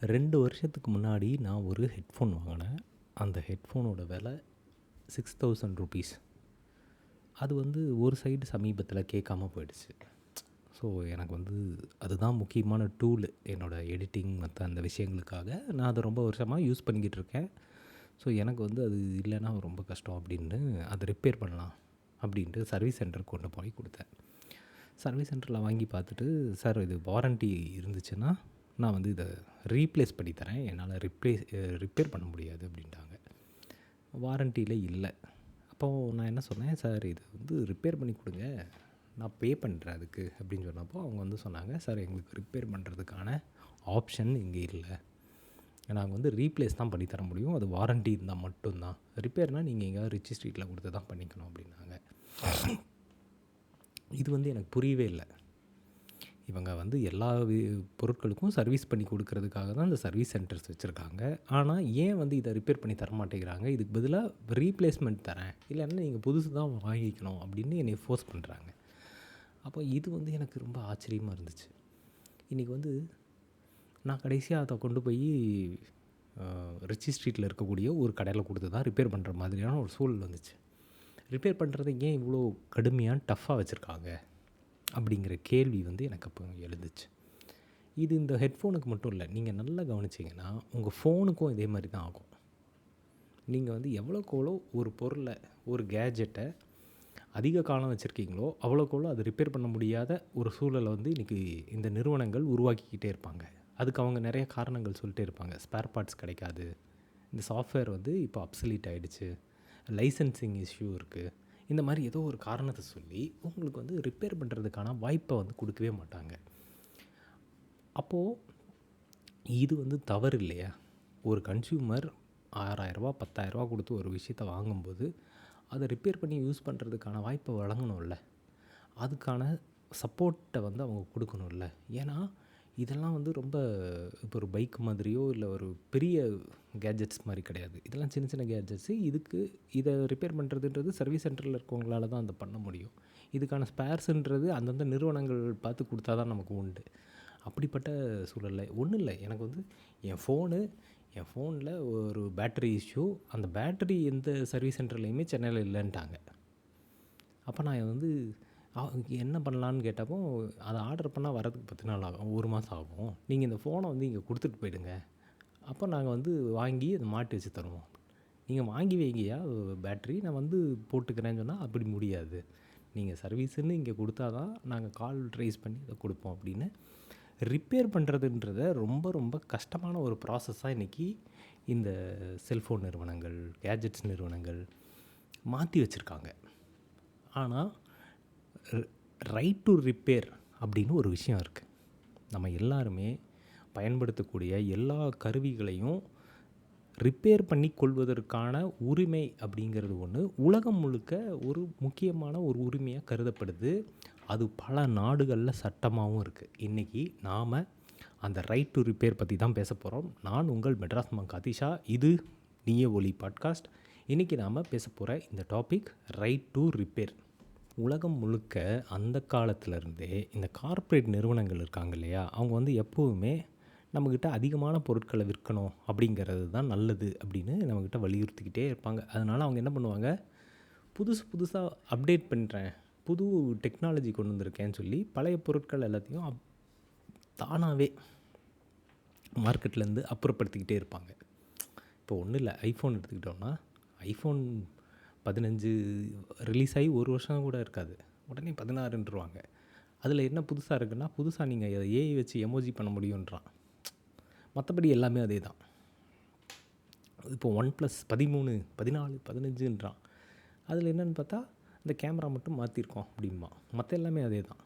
2 வருஷத்துக்கு முன்னாடி நான் ஒரு ஹெட்ஃபோன் வாங்கினேன். அந்த ஹெட்ஃபோனோட விலை ₹6000. அது வந்து ஒரு சைடு சமீபத்தில் கேட்காம போயிடுச்சு. ஸோ எனக்கு வந்து அதுதான் முக்கியமான டூலு என்னோடய எடிட்டிங் மற்ற அந்த விஷயங்களுக்காக. நான் அதை ரொம்ப வருஷமாக யூஸ் பண்ணிக்கிட்டு இருக்கேன். ஸோ எனக்கு வந்து அது இல்லைன்னா ரொம்ப கஷ்டம் அப்படின்னு அதை ரிப்பேர் பண்ணலாம் அப்படின்ட்டு சர்வீஸ் சென்டருக்கு கொண்டு போய் கொடுத்தேன். சர்வீஸ் சென்டரில் வாங்கி பார்த்துட்டு, சார் இது வாரண்ட்டி இருந்துச்சுன்னா நான் வந்து இதை ரீப்ளேஸ் பண்ணி தரேன், என்னால் ரிப்பேர் பண்ண முடியாது அப்படின்ட்டாங்க. வாரண்ட்டியில் இல்லை. அப்போது நான் என்ன சொன்னேன், சார் இது வந்து ரிப்பேர் பண்ணி கொடுங்க, நான் பே பண்ணுறேன் அதுக்கு அப்படின்னு சொன்னப்போ அவங்க வந்து சொன்னாங்க, சார் எங்களுக்கு ரிப்பேர் பண்ணுறதுக்கான ஆப்ஷன் இங்கே இல்லை, நாங்கள் வந்து ரீப்ளேஸ் தான் பண்ணி தர முடியும், அது வாரண்ட்டி இருந்தால் மட்டும்தான், ரிப்பேர்னால் நீங்கள் எங்கேயாவது ரிச்சி ஸ்ட்ரீட்டில் கொடுத்து தான் பண்ணிக்கணும் அப்படின்னாங்க. இது வந்து எனக்கு புரியவே இல்லை. இவங்க வந்து எல்லா பொருட்களுக்கும் சர்வீஸ் பண்ணி கொடுக்கறதுக்காக தான் இந்த சர்வீஸ் சென்டர்ஸ் வச்சுருக்காங்க. ஆனால் ஏன் வந்து இதை ரிப்பேர் பண்ணி தர மாட்டேங்கிறாங்க, இதுக்கு பதிலாக ரீப்ளேஸ்மெண்ட் தரேன், இல்லைன்னா நீங்கள் புதுசு தான் வாங்கிக்கணும் அப்படின்னு என்னை ஃபோர்ஸ் பண்ணுறாங்க. அப்போ இது வந்து எனக்கு ரொம்ப ஆச்சரியமாக இருந்துச்சு. இன்றைக்கி வந்து நான் கடைசியாக அதை கொண்டு போய் ரிச்சி ஸ்ட்ரீட்டில் இருக்கக்கூடிய ஒரு கடையில் கொடுத்து தான் ரிப்பேர் பண்ணுற மாதிரியான ஒரு சூழல் வந்துச்சு. ரிப்பேர் பண்ணுறதை ஏன் இவ்வளோ கடுமையாக டஃப்பாக வச்சுருக்காங்க அப்படிங்கிற கேள்வி வந்து எனக்கு அப்போ எழுந்துச்சு. இது இந்த ஹெட்ஃபோனுக்கு மட்டும் இல்லை, நீங்கள் நல்லா கவனிச்சிங்கன்னா உங்கள் ஃபோனுக்கும் இதே மாதிரி தான் ஆகும். நீங்கள் வந்து எவ்வளோக்கெவ்வளோ ஒரு பொருளை, ஒரு கேஜெட்டை அதிக காலம் வச்சுருக்கீங்களோ அவ்வளோக்கெவ்வளோ அது ரிப்பேர் பண்ண முடியாத ஒரு சூழலை வந்து இன்றைக்கி இந்த நிறுவனங்கள் உருவாக்கிக்கிட்டே இருப்பாங்க. அதுக்கு அவங்க நிறைய காரணங்கள் சொல்லிட்டே இருப்பாங்க. ஸ்பேர் பார்ட்ஸ் கிடைக்காது, இந்த சாஃப்ட்வேர் வந்து இப்போ அப்சலீட் ஆகிடுச்சு, லைசன்சிங் இஷ்யூ இருக்குது, இந்த மாதிரி ஏதோ ஒரு காரணத்தை சொல்லி உங்களுக்கு வந்து ரிப்பேர் பண்ணுறதுக்கான வாய்ப்பை வந்து கொடுக்கவே மாட்டாங்க. அப்போது இது வந்து தவறு இல்லையா? ஒரு கன்சியூமர் ₹6000 ₹10,000 கொடுத்து ஒரு விஷயத்தை வாங்கும்போது அதை ரிப்பேர் பண்ணி யூஸ் பண்ணுறதுக்கான வாய்ப்பை வழங்கணும்ல, அதுக்கான சப்போர்ட்டை வந்து அவங்க கொடுக்கணும்ல. ஏன்னா இதெல்லாம் வந்து ரொம்ப இப்போ ஒரு பைக் மாதிரியோ இல்லை ஒரு பெரிய கேஜெட்ஸ் மாதிரி கிடையாது. இதெல்லாம் சின்ன சின்ன கேஜெட்ஸு. இதை ரிப்பேர் பண்ணுறதுன்றது சர்வீஸ் சென்டரில் இருக்கவங்களால தான் அதை பண்ண முடியும். இதுக்கான ஸ்பேர்ஸுன்றது அந்தந்த நிறுவனங்கள் பார்த்து கொடுத்தா தான் நமக்கு உண்டு. அப்படிப்பட்ட சூழலில் ஒன்றும் இல்லை, எனக்கு வந்து என் ஃபோனில் ஒரு பேட்டரி இஷ்யூ, அந்த பேட்டரி எந்த சர்வீஸ் சென்டர்லேயுமே சென்னையில் இல்லைன்ட்டாங்க. அப்போ நான் வந்து என்ன பண்ணலான்னு கேட்டப்போ, அதை ஆர்டர் பண்ணால் வரதுக்கு 10 நாள் ஆகும், 1 மாதம் ஆகும், நீங்கள் இந்த ஃபோனை வந்து இங்கே கொடுத்துட்டு போயிடுங்க, அப்போ நாங்கள் வந்து வாங்கி அதை மாட்டி வச்சு தருவோம், நீங்கள் வாங்கி வைங்கயா பேட்ரி, நான் வந்து போட்டுக்கிறேன்னு சொன்னால் அப்படி முடியாது, நீங்கள் சர்வீஸுன்னு இங்கே கொடுத்தா தான் நாங்கள் கால் ட்ரேஸ் பண்ணி இதை கொடுப்போம் அப்படின்னு. ரிப்பேர் பண்ணுறதுன்றத ரொம்ப ரொம்ப கஷ்டமான ஒரு ப்ராசஸாக இன்றைக்கி இந்த செல்ஃபோன் நிறுவனங்கள், கேஜெட்ஸ் நிறுவனங்கள் மாற்றி வச்சுருக்காங்க. ஆனால் ரைட் டு ரிப்பேர் அப்படின்னு ஒரு விஷயம் இருக்குது. நம்ம எல்லாருமே பயன்படுத்தக்கூடிய எல்லா கருவிகளையும் ரிப்பேர் பண்ணி கொள்வதற்கான உரிமை அப்படிங்கிறது ஒன்று உலகம் முழுக்க ஒரு முக்கியமான ஒரு உரிமையாக கருதப்படுது. அது பல நாடுகளில் சட்டமாகவும் இருக்குது. இன்றைக்கி நாம் அந்த ரைட் டு ரிப்பேர் பற்றி தான் பேச போகிறோம். நான் உங்கள் மெட்ராஸ் மங்க் அதிஷா. இது நீயே ஒலி பாட்காஸ்ட். இன்றைக்கி நாம் பேச போகிற இந்த டாபிக் ரைட் டு ரிப்பேர். உலகம் முழுக்க அந்த காலத்திலருந்தே இந்த கார்ப்பரேட் நிறுவனங்கள் இருக்காங்க இல்லையா, அவங்க வந்து எப்போவுமே நம்மக்கிட்ட அதிகமான பொருட்களை விற்கணும் அப்படிங்கிறது தான் நல்லது அப்படின்னு நம்மக்கிட்ட வலியுறுத்திக்கிட்டே இருப்பாங்க. அதனால் அவங்க என்ன பண்ணுவாங்க, புதுசாக அப்டேட் பண்ணுறேன், புது டெக்னாலஜி கொண்டு வந்திருக்கேன்னு சொல்லி பழைய பொருட்கள் எல்லாத்தையும் தானாகவே மார்க்கெட்லேருந்து அப்புறப்படுத்திக்கிட்டே இருப்பாங்க. இப்போ ஒன்றும் இல்லை, ஐஃபோன் எடுத்துக்கிட்டோம்னா ஐஃபோன் 15 ரிலீஸ் ஆகி 1 வருஷம் கூட இருக்காது, உடனே 16ன்றுவாங்க. அதில் என்ன புதுசாக இருக்குன்னா, புதுசாக நீங்கள் ஏஐ வச்சு எமோஜி பண்ண முடியுன்றான், மற்றபடி எல்லாமே அதே தான். இப்போ OnePlus 13, 14, 15ன்றான். அதில் என்னென்னு பார்த்தா இந்த கேமரா மட்டும் மாற்றிருக்கோம் அப்படிம்பா, மற்ற எல்லாமே அதே தான்.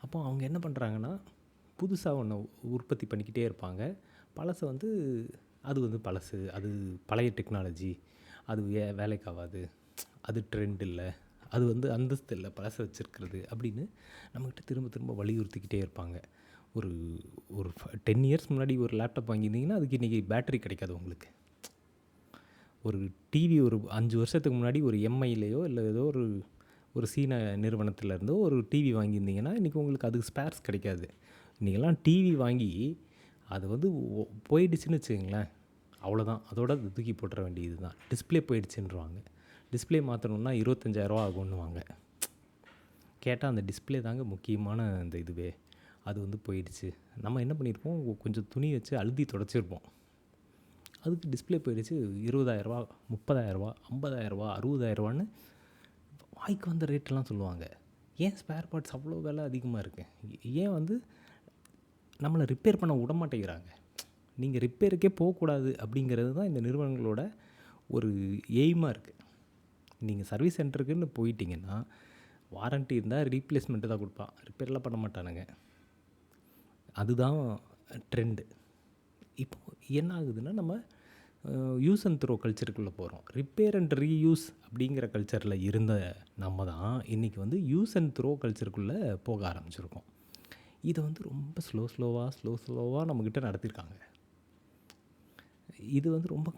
அப்போ அவங்க என்ன பண்ணுறாங்கன்னா, புதுசாக ஒன்று உற்பத்தி பண்ணிக்கிட்டே இருப்பாங்க. பழசை வந்து அது வந்து பழசு, அது பழைய டெக்னாலஜி, அது வேலைக்கு ஆகாது, அது ட்ரெண்ட் இல்லை, அது வந்து அந்தஸ்து இல்லை பழசை வச்சுருக்கிறது அப்படின்னு நம்மக்கிட்ட திரும்ப திரும்ப வலியுறுத்திக்கிட்டே இருப்பாங்க. ஒரு 10 இயர்ஸ் முன்னாடி ஒரு லேப்டாப் வாங்கியிருந்தீங்கன்னா அதுக்கு இன்றைக்கி பேட்டரி கிடைக்காது உங்களுக்கு. ஒரு டிவி ஒரு 5 வருஷத்துக்கு முன்னாடி ஒரு எம்ஐலேயோ இல்லை ஏதோ ஒரு சீன நிறுவனத்திலேருந்தோ ஒரு டிவி வாங்கியிருந்தீங்கன்னா இன்றைக்கி உங்களுக்கு அதுக்கு ஸ்பேர்ஸ் கிடைக்காது. இன்றைக்கெல்லாம் டிவி வாங்கி அது வந்து போயிடுச்சுன்னு வச்சுக்கங்களேன், அவ்வளோதான். அதோட அது தூக்கி போட்டுற வேண்டியது தான். டிஸ்பிளே போயிடுச்சுன்றுவாங்க. டிஸ்பிளே மாற்றணுன்னா 25,000 ஆகுன்னுவாங்க. கேட்டால் அந்த டிஸ்பிளே தாங்க முக்கியமான அந்த இதுவே. அது வந்து போயிடுச்சு. நம்ம என்ன பண்ணியிருப்போம், கொஞ்சம் துணி வச்சு அழுத்தி தொடச்சிருப்போம். அதுக்கு டிஸ்பிளே போயிடுச்சு. 20,000, 30,000, 50,000, 60,000ன்னு வாய்க்கு வந்த ரேட்டெல்லாம் சொல்லுவாங்க. ஏன் ஸ்பேர் பார்ட்ஸ் அவ்வளோ விலை அதிகமாக இருக்குது? ஏன் வந்து நம்மளை ரிப்பேர் பண்ண விட மாட்டேங்கிறாங்க? நீங்கள் ரிப்பேருக்கே போகக்கூடாது அப்படிங்கிறது தான் இந்த நிறுவனங்களோட ஒரு எய்மாக இருக்குது. நீங்கள் சர்வீஸ் சென்டருக்குன்னு போயிட்டீங்கன்னா வாரண்ட்டி இருந்தால் ரீப்ளேஸ்மெண்ட்டு தான் கொடுப்பான், ரிப்பேர்லாம் பண்ண மாட்டானுங்க. அதுதான் ட்ரெண்டு. இப்போது என்ன ஆகுதுன்னா, நம்ம யூஸ் அண்ட் த்ரோ கல்ச்சருக்குள்ளே போகிறோம். ரிப்பேர் அண்ட் ரீயூஸ் அப்படிங்கிற கல்ச்சரில் இருந்த நம்ம தான் இன்றைக்கி வந்து யூஸ் அண்ட் த்ரோ கல்ச்சருக்குள்ளே போக ஆரம்பிச்சிருக்கோம். இதை வந்து ரொம்ப ஸ்லோவாக நம்மக்கிட்ட நடத்தியிருக்காங்க. இது வந்து ரொம்ப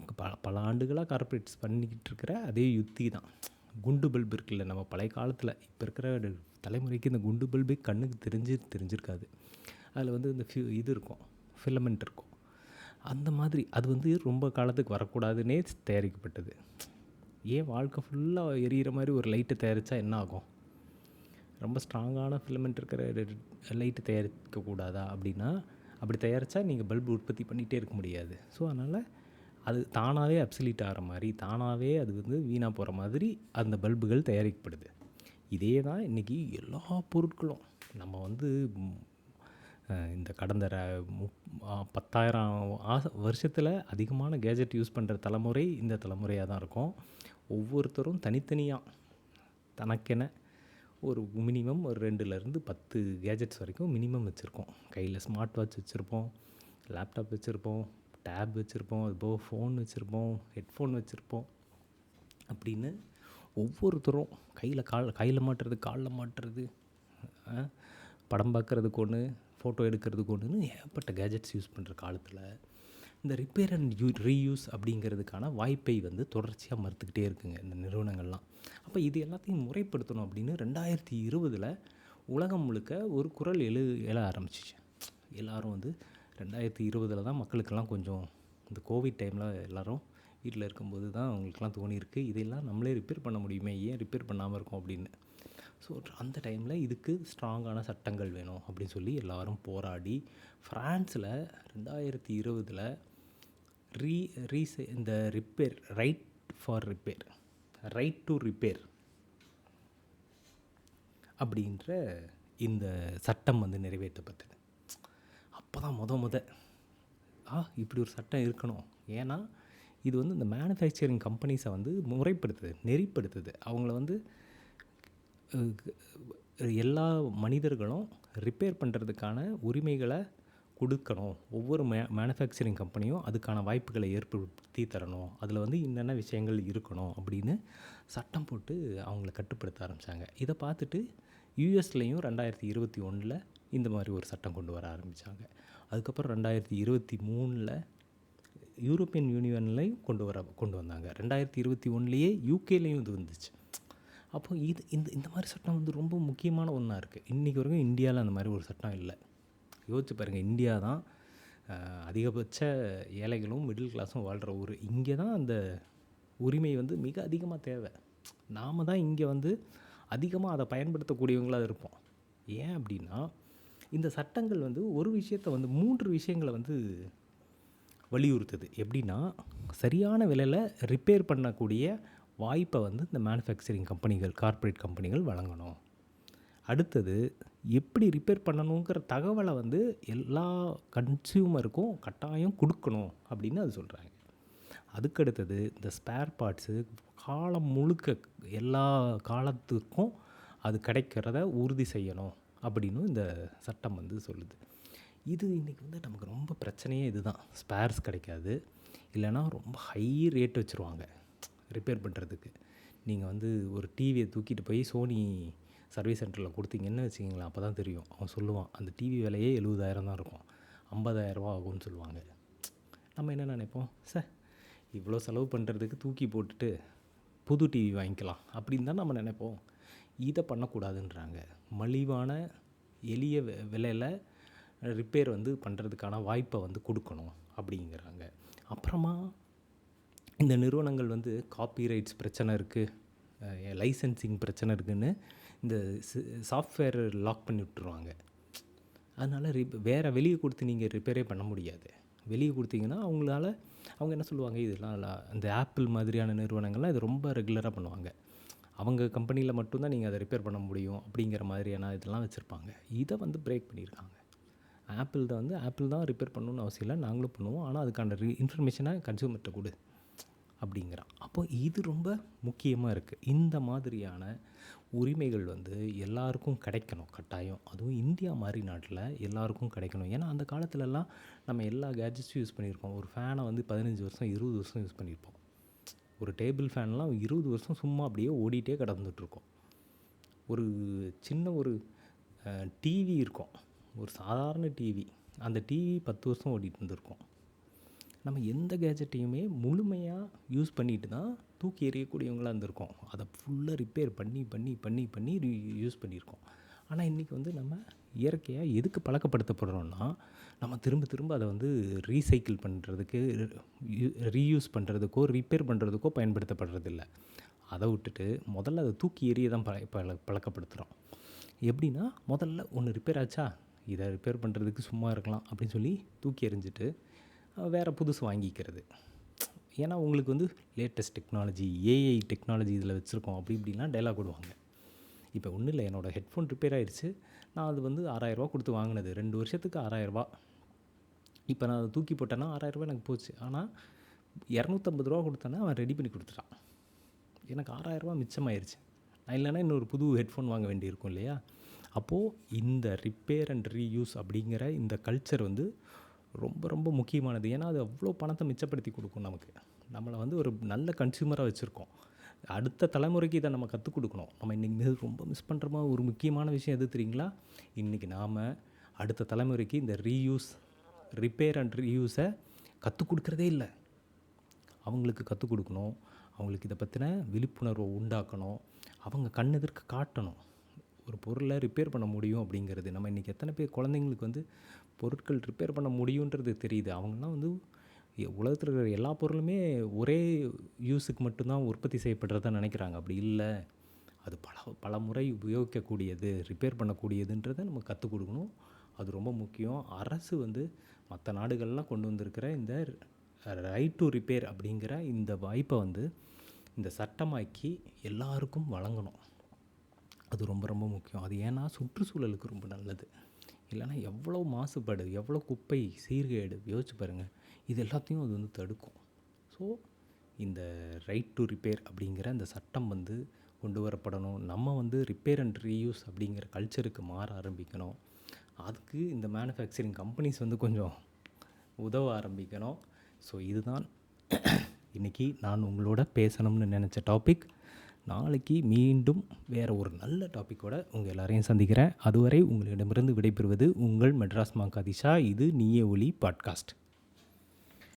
பல ஆண்டுகளாக கார்ப்பரேட்ஸ் பண்ணிக்கிட்டு இருக்கிற அதே யுத்தி தான். குண்டு பல்பு இருக்குல்ல, நம்ம பழைய காலத்தில், இப்போ இருக்கிற தலைமுறைக்கு இந்த குண்டு பல்பே கண்ணுக்கு தெரிஞ்சிருக்காது. அதில் வந்து இந்த இது இருக்கும், ஃபிலமெண்ட் இருக்கும். அந்த மாதிரி அது வந்து ரொம்ப காலத்துக்கு வரக்கூடாதுன்னே தயாரிக்கப்பட்டது. ஏன் வாழ்க்கை ஃபுல்லாக எரியிற மாதிரி ஒரு லைட்டை தயாரித்தா என்ன ஆகும்? ரொம்ப ஸ்ட்ராங்கான ஃபிலமெண்ட் இருக்கிற லைட்டு தயாரிக்கக்கூடாதா அப்படின்னா, அப்படி தயாரித்தா நீங்கள் பல்பு உற்பத்தி பண்ணிகிட்டே இருக்க முடியாது. ஸோ அதனால் அது தானாகவே அப்சல்யூட் ஆகிற மாதிரி, தானாகவே அது வந்து வீணாக போகிற மாதிரி அந்த பல்புகள் தயாரிக்கப்படுது. இதே தான் இன்றைக்கி எல்லா பொருட்களும். நம்ம வந்து இந்த கடந்த 10,000 வருஷத்தில் அதிகமான கேஜெட் யூஸ் பண்ணுற தலைமுறை இந்த தலைமுறையாக தான் இருக்கும். ஒவ்வொருத்தரும் தனித்தனியாக தனக்கென ஒரு மினிமம் ஒரு 2லேருந்து 10 கேஜெட்ஸ் வரைக்கும் மினிமம் வச்சுருக்கோம். கையில் ஸ்மார்ட் வாட்ச் வச்சுருப்போம், லேப்டாப் வச்சுருப்போம், டேப் வச்சுருப்போம், அதுபோக ஃபோன் வச்சுருப்போம், ஹெட்ஃபோன் வச்சுருப்போம். அப்படின்னு ஒவ்வொருத்தரும் கையில் மாட்டுறது, காலில் மாட்டுறது, படம் பார்க்குறதுக்கு ஒன்று, ஃபோட்டோ எடுக்கிறதுக்கு ஒன்றுன்னு ஏகப்பட்ட கேஜெட்ஸ் யூஸ் பண்ணுற காலத்தில் இந்த ரிப்பேர் அண்ட் ரீயூஸ் அப்படிங்கிறதுக்கான வாய்ப்பை வந்து தொடர்ச்சியாக மறுத்துக்கிட்டே இருக்குங்க இந்த நிறுவனங்கள்லாம். அப்போ இது எல்லாத்தையும் முறைப்படுத்தணும் அப்படின்னு 2020 உலகம் முழுக்க ஒரு குரல் எழ ஆரம்பிச்சிச்சு. எல்லோரும் வந்து 2020 தான் மக்களுக்கெல்லாம் கொஞ்சம் இந்த கோவிட் டைமில் எல்லோரும் வீட்டில் இருக்கும்போது தான் அவங்களுக்கெல்லாம் தோணியிருக்கு, இதெல்லாம் நம்மளே ரிப்பேர் பண்ண முடியுமே, ஏன் ரிப்பேர் பண்ணாமல் இருக்கோம் அப்படின்னு. ஸோ அந்த டைமில் இதுக்கு ஸ்ட்ராங்கான சட்டங்கள் வேணும் அப்படின்னு சொல்லி எல்லோரும் போராடி ஃப்ரான்ஸில் 2020 இந்த ரிப்பேர் ரைட் டு ரிப்பேர் அப்படின்ற இந்த சட்டம் வந்து நிறைவேற்றப்பட்டது. அப்போ தான் இப்படி ஒரு சட்டம் இருக்கணும். ஏன்னா இது வந்து இந்த மேனுஃபேக்சரிங் கம்பெனிஸை வந்து முறைப்படுத்துது, நெறிப்படுத்துது. அவங்கள வந்து எல்லா மனிதர்களும் ரிப்பேர் பண்ணுறதுக்கான உரிமைகளை கொடுக்கணும். ஒவ்வொரு மேனுஃபேக்சரிங் கம்பெனியும் அதுக்கான வாய்ப்புகளை ஏற்படுத்தி தரணும். அதில் வந்து என்னென்ன விஷயங்கள் இருக்கணும் அப்படின்னு சட்டம் போட்டு அவங்கள கட்டுப்படுத்த ஆரம்பித்தாங்க. இதை பார்த்துட்டு யூஎஸ்லேயும் 2021 இந்த மாதிரி ஒரு சட்டம் கொண்டு வர ஆரம்பித்தாங்க. அதுக்கப்புறம் 2023 யூரோப்பியன் யூனியன்லேயும் கொண்டு வந்தாங்க. 2021 யூகேலேயும் இது வந்துச்சு. அப்போ இந்த மாதிரி சட்டம் வந்து ரொம்ப முக்கியமான ஒன்றா இருக்குது. இன்றைக்கி வரைக்கும் இந்தியாவில் அந்த மாதிரி ஒரு சட்டம் இல்லை. யோசிச்சு பாருங்கள், இந்தியா தான் அதிகபட்ச ஏழைகளும் மிடில் கிளாஸும் வாழ்கிற ஊர். இங்கே தான் அந்த உரிமை வந்து மிக அதிகமாக தேவை. நாம் தான் இங்கே வந்து அதிகமாக அதை பயன்படுத்தக்கூடியவங்களாக இருப்போம். ஏன் அப்படின்னா இந்த சட்டங்கள் வந்து ஒரு விஷயத்தை வந்து 3 விஷயங்களை வந்து வலியுறுத்துது. எப்படின்னா, சரியான விலையில் ரிப்பேர் பண்ணக்கூடிய வாய்ப்பை வந்து இந்த மேனுஃபேக்சரிங் கம்பெனிகள், கார்ப்பரேட் கம்பெனிகள் வழங்கணும். அடுத்தது, எப்படி ரிப்பேர் பண்ணணுங்கிற தகவலை வந்து எல்லா கன்சியூமருக்கும் கட்டாயம் கொடுக்கணும் அப்படின்னு அது சொல்கிறாங்க. அதுக்கடுத்தது, இந்த ஸ்பேர் பார்ட்ஸு காலம் முழுக்க எல்லா காலத்துக்கும் அது கிடைக்கிறத உறுதி செய்யணும் அப்படின்னு இந்த சட்டம் வந்து சொல்லுது. இது இன்றைக்கி வந்து நமக்கு ரொம்ப பிரச்சனையே இது தான். ஸ்பேர்ஸ் கிடைக்காது, இல்லைனா ரொம்ப ஹை ரேட் வச்சுருவாங்க ரிப்பேர் பண்ணுறதுக்கு. நீங்கள் வந்து ஒரு டிவியை தூக்கிட்டு போய் சோனி சர்வீஸ் சென்டரில் கொடுத்தீங்கன்னு வச்சுக்கிங்களேன், அப்போ தான் தெரியும். அவன் சொல்லுவான், அந்த டிவி விலையே 70,000 தான் இருக்கும், 50,000 ஆகும்னு சொல்லுவாங்க. நம்ம என்ன நினைப்போம், இவ்வளோ செலவு பண்ணுறதுக்கு தூக்கி போட்டுட்டு புது டிவி வாங்கிக்கலாம் அப்படின்னு தான் நம்ம நினைப்போம். இதை பண்ணக்கூடாதுன்றாங்க. மலிவான எளிய விலையில் ரிப்பேர் வந்து பண்ணுறதுக்கான வாய்ப்பை வந்து கொடுக்கணும் அப்படிங்கிறாங்க. அப்புறமா இந்த நிறுவனங்கள் வந்து காப்பிரைட்ஸ் பிரச்சனை இருக்குது, லைசன்சிங் பிரச்சனை இருக்குதுன்னு இந்த சாஃப்ட்வேர் லாக் பண்ணி விட்டுருவாங்க. அதனால் வேறு வெளியே கொடுத்து நீங்கள் ரிப்பேரே பண்ண முடியாது. வெளியே கொடுத்தீங்கன்னா அவங்க என்ன சொல்லுவாங்க, இதெல்லாம் இந்த ஆப்பிள் மாதிரியான நிறுவனங்கள்லாம் இது ரொம்ப ரெகுலராக பண்ணுவாங்க. அவங்க கம்பெனியில் மட்டும்தான் நீங்கள் அதை ரிப்பேர் பண்ண முடியும் அப்படிங்கிற மாதிரியான இதெல்லாம் வச்சுருப்பாங்க. இதை வந்து பிரேக் பண்ணியிருக்காங்க. ஆப்பிள் தான் ரிப்பேர் பண்ணணுன்னு அவசியம் இல்லை, நாங்களும் பண்ணுவோம், ஆனால் அதுக்கான இன்ஃபர்மேஷனை கன்சூமர்கிட்ட கொடு அப்படிங்கிறான். அப்போ இது ரொம்ப முக்கியமாக இருக்குது. இந்த மாதிரியான உரிமைகள் வந்து எல்லாருக்கும் கிடைக்கணும் கட்டாயம். அதுவும் இந்தியா மாதிரி நாட்டில் எல்லாருக்கும் கிடைக்கணும். ஏன்னா அந்த காலத்துலலாம் நம்ம எல்லா கேட்ஜெட்ஸும் யூஸ் பண்ணியிருக்கோம். ஒரு ஃபேனை வந்து 15 வருஷம் 20 வருஷம் யூஸ் பண்ணியிருப்போம். ஒரு டேபிள் ஃபேன்லாம் 20 வருஷம் சும்மா அப்படியே ஓடிட்டே கிடந்துட்டுருக்கோம். ஒரு சின்ன ஒரு டிவி இருக்கும், ஒரு சாதாரண டிவி, அந்த டிவி 10 வருஷம் ஓடிட்டு இருந்திருக்கோம். நம்ம எந்த கேஜெட்டையுமே முழுமையாக யூஸ் பண்ணிட்டு தான் தூக்கி எறியக்கூடியவங்களாக இருந்திருக்கோம். அதை ஃபுல்லாக ரிப்பேர் பண்ணி பண்ணி பண்ணி பண்ணி யூஸ் பண்ணியிருக்கோம். ஆனால் இன்றைக்கி வந்து நம்ம இயற்கையாக எதுக்கு பழக்கப்படுத்தப்படுறோன்னா, நம்ம திரும்ப திரும்ப அதை வந்து ரீசைக்கிள் பண்ணுறதுக்கு, ரீயூஸ் பண்ணுறதுக்கோ ரிப்பேர் பண்ணுறதுக்கோ பயன்படுத்தப்படுறதில்ல. அதை விட்டுட்டு முதல்ல அதை தூக்கி எறிய தான் பழக்கப்படுத்துகிறோம். எப்படின்னா, முதல்ல ஒன்று ரிப்பேர் ஆச்சா, இதை ரிப்பேர் பண்ணுறதுக்கு சும்மா இருக்கலாம் அப்படின்னு சொல்லி தூக்கி எறிஞ்சிட்டு வேறு புதுசு வாங்கிக்கிறது. ஏன்னா உங்களுக்கு வந்து லேட்டஸ்ட் டெக்னாலஜி, ஏஐ டெக்னாலஜி இதில் வச்சுருக்கோம் அப்படி இப்படின்லாம் டைலாக் விடுவாங்க. இப்போ ஒன்றும் இல்லை, என்னோடய ஹெட்ஃபோன் ரிப்பேர் ஆகிடுச்சு, நான் அது வந்து 6000 கொடுத்து வாங்கினது, 2 வருஷத்துக்கு 6000. இப்போ நான் அதை தூக்கி போட்டேன்னா 6000 எனக்கு போச்சு. ஆனால் 250 கொடுத்தேன்னா அவன் ரெடி பண்ணி கொடுத்துட்டான், எனக்கு 6000 மிச்சமாயிருச்சு. நான் இல்லைன்னா இன்னொரு புது ஹெட்ஃபோன் வாங்க வேண்டியிருக்கும் இல்லையா? அப்போது இந்த ரிப்பேர் அண்ட் ரீயூஸ் அப்படிங்கிற இந்த கல்ச்சர் வந்து ரொம்ப ரொம்ப முக்கியமானது. ஏன்னா அது அவ்வளோ பணத்தை மிச்சப்படுத்தி கொடுக்கும் நமக்கு. நம்மளை வந்து ஒரு நல்ல கன்சியூமராக வச்சுருக்கோம். அடுத்த தலைமுறைக்கு இதை நம்ம கற்றுக் கொடுக்கணும். நம்ம இன்றைக்கி ரொம்ப மிஸ் பண்ணுறோமா ஒரு முக்கியமான விஷயம் எது தெரியுங்களா? இன்றைக்கி நாம் அடுத்த தலைமுறைக்கு இந்த ரிப்பேர் அண்ட் ரீயூஸை கற்றுக் கொடுக்குறதே இல்லை. அவங்களுக்கு கற்றுக் கொடுக்கணும், அவங்களுக்கு இதை பற்றின விழிப்புணர்வை உண்டாக்கணும், அவங்க கண்ணெதிர்க்க காட்டணும். ஒரு பொருளை ரிப்பேர் பண்ண முடியும் அப்படிங்கிறது. நம்ம இன்றைக்கி எத்தனை பேர் குழந்தைங்களுக்கு வந்து பொருட்கள் ரிப்பேர் பண்ண முடியுன்றது தெரியுது. அவங்களாம் வந்து உலகத்தில் இருக்கிற எல்லா பொருளுமே ஒரே யூஸுக்கு மட்டும்தான் உற்பத்தி செய்யப்படுறதா நினைக்கிறாங்க. அப்படி இல்லை, அது பல முறை உபயோகிக்கக்கூடியது, ரிப்பேர் பண்ணக்கூடியதுன்றதை நம்ம கற்றுக் கொடுக்கணும். அது ரொம்ப முக்கியம். அரசு வந்து மற்ற நாடுகள்லாம் கொண்டு வந்திருக்கிற இந்த ரைட் டு ரிப்பேர் அப்படிங்கிற இந்த வாய்ப்பை வந்து இந்த சட்டமாக்கி எல்லாருக்கும் வழங்கணும். அது ரொம்ப ரொம்ப முக்கியம். அது ஏன்னா சுற்றுச்சூழலுக்கு ரொம்ப நல்லது. இல்லைனா எவ்வளோ மாசுபாடு, எவ்வளோ குப்பை, சீர்கேடு யோசிச்சு பாருங்கள். இது எல்லாத்தையும் அது வந்து தடுக்கும். ஸோ இந்த ரைட் டு ரிப்பேர் அப்படிங்கிற அந்த சட்டம் வந்து கொண்டு வரப்படணும். நம்ம வந்து ரிப்பேர் அண்ட் ரீயூஸ் அப்படிங்கிற கல்ச்சருக்கு மாற ஆரம்பிக்கணும். அதுக்கு இந்த மேனுஃபேக்சரிங் கம்பெனிஸ் வந்து கொஞ்சம் உதவ ஆரம்பிக்கணும். ஸோ இதுதான் இன்றைக்கி நான் உங்களோட பேசணும்னு நினச்ச டாபிக். நாளைக்கு மீண்டும் வேறு ஒரு நல்ல டாப்பிக்கோடு உங்கள் எல்லாரையும் சந்திக்கிறேன். அதுவரை உங்களிடமிருந்து விடைபெறுவது உங்கள் மெட்ராஸ் மாங்காதிஷா. இது நீயே ஒலி பாட்காஸ்ட்.